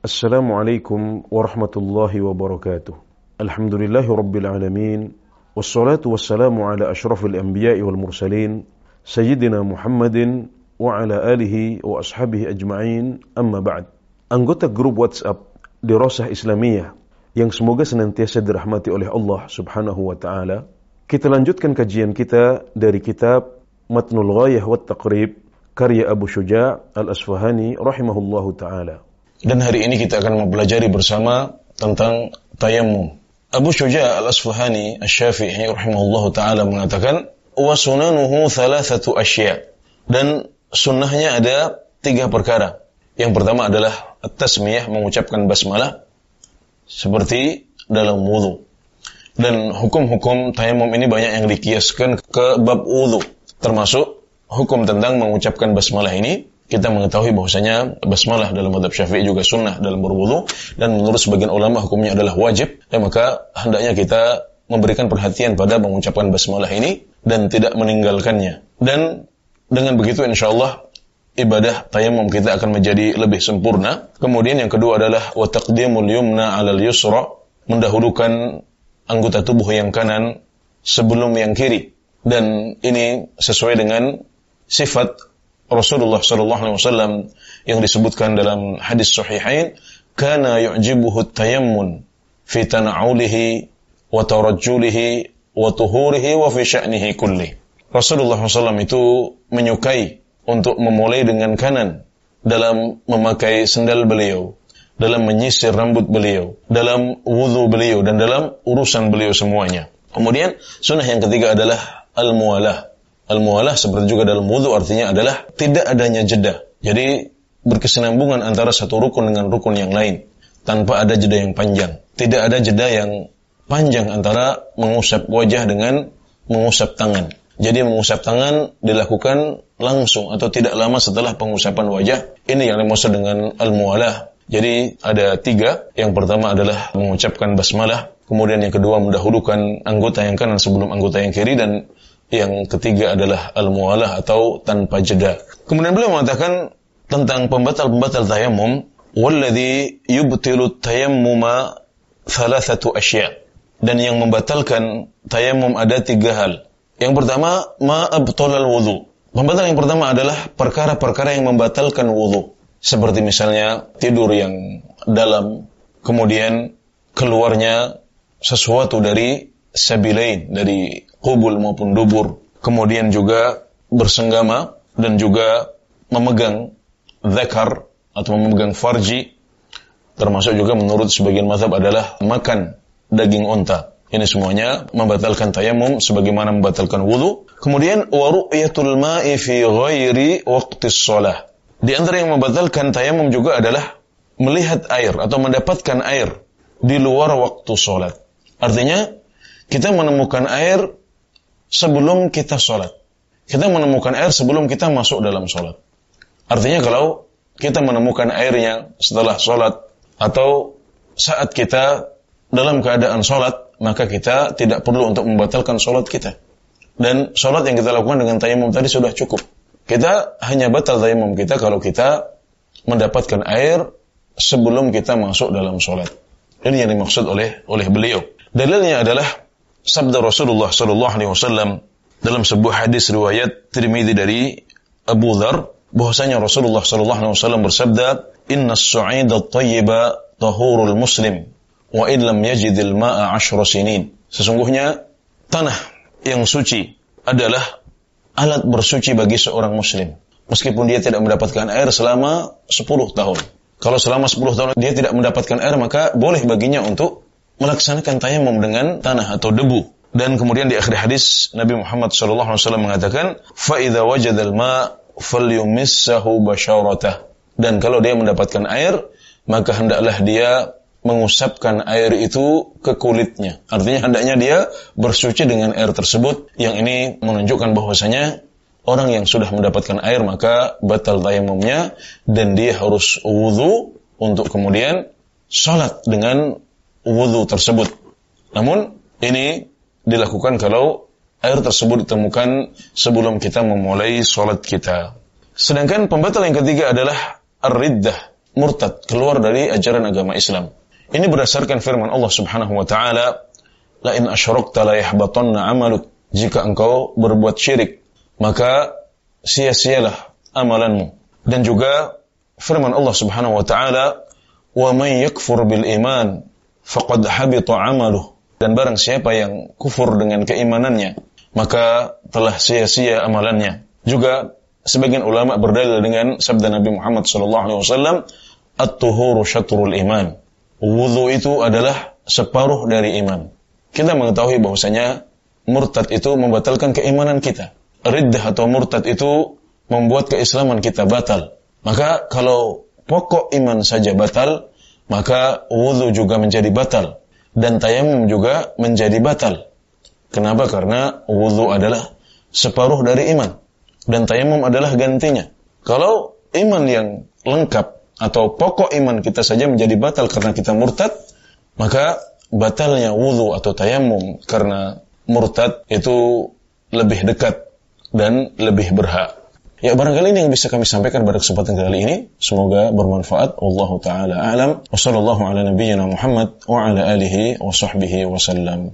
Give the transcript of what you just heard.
Assalamualaikum warahmatullahi wabarakatuh. Alhamdulillahi rabbil alamin. Wassalatu wassalamu ala ashrafil anbiya'i wal mursalin Sayyidina Muhammadin wa ala alihi wa ashabihi ajma'in. Amma ba'd. Anggota grup WhatsApp Dirasah Islamiyah yang semoga senantiasa dirahmati oleh Allah subhanahu wa ta'ala, kita lanjutkan kajian kita dari kitab Matnul Ghayah wat Taqrib karya Abu Syuja' Al-Asfahani rahimahullahu ta'ala. Dan hari ini kita akan mempelajari bersama tentang tayammum. Abu Syuja' Al-Asfahani Asy-Syafi'i rahimahullahu ta'ala mengatakan, wa sunanuhu thalathatu asya'. Dan sunnahnya ada 3 perkara. Yang pertama adalah at-tasmiyah, mengucapkan basmalah seperti dalam wudu. Dan hukum-hukum tayammum ini banyak yang dikiaskan ke bab wudu, termasuk hukum tentang mengucapkan basmalah ini. Kita mengetahui bahwasanya basmalah dalam mazhab Syafi'i juga sunnah dalam berwudu, dan menurut sebagian ulama hukumnya adalah wajib. Dan maka hendaknya kita memberikan perhatian pada mengucapkan basmalah ini dan tidak meninggalkannya. Dan dengan begitu insyaallah ibadah tayammum kita akan menjadi lebih sempurna. Kemudian yang kedua adalah wa taqdimul yumna 'alal yusra, mendahulukan anggota tubuh yang kanan sebelum yang kiri. Dan ini sesuai dengan sifat Rasulullah sallallahu alaihi wasallam yang disebutkan dalam hadis sahihain, kana yu'jibuhu tayammun fi tana'ulihi wa tarajjulihi wa tuhurihi wa fi sya'nihi kulli. Rasulullah SAW itu menyukai untuk memulai dengan kanan dalam memakai sendal beliau, dalam menyisir rambut beliau, dalam wudu beliau, dan dalam urusan beliau semuanya. Kemudian sunnah yang ketiga adalah al-muwalah. Al-muwalah seperti juga dalam wudu artinya adalah tidak adanya jeda. Jadi berkesinambungan antara satu rukun dengan rukun yang lain tanpa ada jeda yang panjang. Tidak ada jeda yang panjang antara mengusap wajah dengan mengusap tangan. Jadi mengusap tangan dilakukan langsung atau tidak lama setelah pengusapan wajah. Ini yang dimaksud dengan al-muwalah. Jadi ada 3. Yang pertama adalah mengucapkan basmalah. Kemudian yang kedua mendahulukan anggota yang kanan sebelum anggota yang kiri. Dan yang ketiga adalah al-muwalah atau tanpa jeda. Kemudian beliau mengatakan tentang pembatal-pembatal tayammum, walladzi yubtilu tayammuma thalathatu asya'. Dan yang membatalkan tayammum ada 3 hal. Yang pertama, ma abtalal wudu. Pembatal yang pertama adalah perkara-perkara yang membatalkan wudu. Seperti misalnya tidur yang dalam, kemudian keluarnya sesuatu dari sabilain, dari qubul maupun dubur, kemudian juga bersenggama dan juga memegang zakar atau memegang farji, termasuk juga menurut sebagian mazhab adalah makan daging unta. Ini semuanya membatalkan tayammum sebagaimana membatalkan wudu. Kemudian wa ru'yatul ma'i fi ghairi waqtis shalah. Di antara yang membatalkan tayammum juga adalah melihat air atau mendapatkan air di luar waktu salat. Artinya kita menemukan air sebelum kita sholat. Kita menemukan air sebelum kita masuk dalam sholat. Artinya kalau kita menemukan airnya setelah sholat atau saat kita dalam keadaan sholat, maka kita tidak perlu untuk membatalkan sholat kita. Dan sholat yang kita lakukan dengan tayammum tadi sudah cukup. Kita hanya batal tayammum kita kalau kita mendapatkan air sebelum kita masuk dalam sholat. Ini yang dimaksud oleh beliau. Dalilnya adalah sabda Rasulullah sallallahu alaihi wasallam dalam sebuah hadis riwayat Tirmidzi dari Abu Dzar, bahwasanya Rasulullah sallallahu alaihi wasallam bersabda, "Innas su'ida at-thayyiba tahurul muslim wa in lam yajidil ma'a 10 sinin." Sesungguhnya tanah yang suci adalah alat bersuci bagi seorang muslim meskipun dia tidak mendapatkan air selama 10 tahun. Kalau selama 10 tahun dia tidak mendapatkan air, maka boleh baginya untuk melaksanakan tayammum dengan tanah atau debu. Dan kemudian di akhir hadis Nabi Muhammad SAW mengatakan, فَإِذَا وَجَدَ الْمَاءُ فَلْيُمِسَّهُ بَشَارَتَهُ. Dan kalau dia mendapatkan air, maka hendaklah dia mengusapkan air itu ke kulitnya. Artinya hendaknya dia bersuci dengan air tersebut. Yang ini menunjukkan bahwasanya orang yang sudah mendapatkan air maka batal tayammumnya dan dia harus wudu untuk kemudian salat dengan wudu tersebut. Namun ini dilakukan kalau air tersebut ditemukan sebelum kita memulai salat kita. Sedangkan pembatal yang ketiga adalah ar-riddah, murtad, keluar dari ajaran agama Islam. Ini berdasarkan firman Allah Subhanahu wa taala, "La in asyrakta la yahbatanna 'amaluk." Jika engkau berbuat syirik, maka sia-sialah amalanmu. Dan juga firman Allah Subhanahu wa taala, "Wa may yakfur bil iman faqad habita 'amaluh." Dan barang siapa yang kufur dengan keimanannya, maka telah sia-sia amalannya. Juga sebagian ulama berdalil dengan sabda Nabi Muhammad sallallahu alaihi wasallam, "At-tuhuru syatrul iman." Wudu itu adalah separuh dari iman. Kita mengetahui bahwasanya murtad itu membatalkan keimanan kita. Riddah atau murtad itu membuat keislaman kita batal. Maka kalau pokok iman saja batal, maka wudu juga menjadi batal. Dan tayamum juga menjadi batal. Kenapa? Karena wudu adalah separuh dari iman. Dan tayamum adalah gantinya. Kalau iman yang lengkap atau pokok iman kita saja menjadi batal karena kita murtad, maka batalnya wudu atau tayamum karena murtad itu lebih dekat dan lebih berhak. Ya, barangkali ini yang bisa kami sampaikan pada kesempatan kali ini. Semoga bermanfaat. Wallahu ta'ala a'lam. Wa sallallahu ala nabiyyina Muhammad wa ala alihi wa sahbihi wa sallam.